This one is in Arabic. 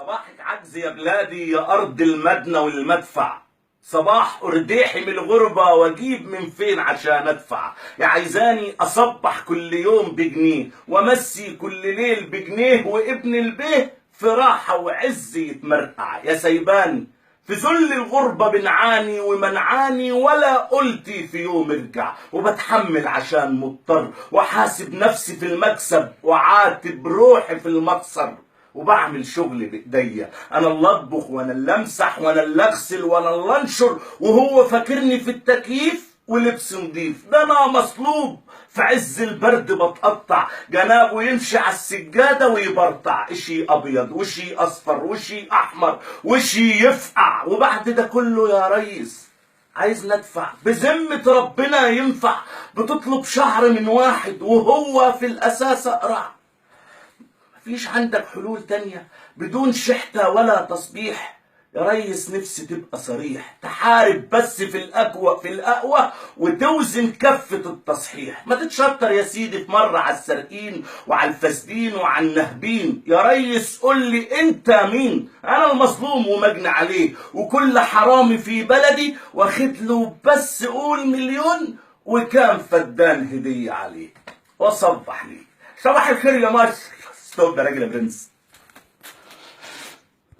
صباحك عجز يا بلادي يا أرض المدنى والمدفع. صباح أرديحي من الغربة وأجيب من فين عشان أدفع. يا عايزاني أصبح كل يوم بجنيه وأمسي كل ليل بجنيه، وابن البيه في راحة وعز يتمرقع. يا سيباني في ذل الغربة بنعاني ومنعاني، ولا قلتي في يوم ارجع. وبتحمل عشان مضطر وحاسب نفسي في المكسب وعاتب روحي في المقصر. وبعمل شغل بايديا، انا اللي اطبخ وانا اللي امسح وانا اللي اغسل وانا اللي انشر، وهو فاكرني في التكييف ولبس نضيف. ده انا مصلوب في عز البرد بتقطع، جنابه يمشي على السجاده ويبرطع. اشي ابيض وشي اصفر وشي احمر وشي يفقع. وبعد ده كله يا ريس عايز ندفع بذمة ربنا ينفع؟ بتطلب شهر من واحد وهو في الاساس اقرع. مفيش عندك حلول تانية بدون شحتة ولا تصبيح؟ يا ريس نفسي تبقى صريح، تحارب بس في الأقوى وتوزن كفة التصحيح. ما تتشطر يا سيدي في مرة على السارقين وعلى الفاسدين وعلى النهبين. يا ريس قول لي انت مين؟ انا المظلوم ومجني عليه، وكل حرامي في بلدي واخد له بس قول مليون وكام فدان هدية عليه. وصبح لي صباح الخير يا مصر. ستوب يا راجل يا برنس.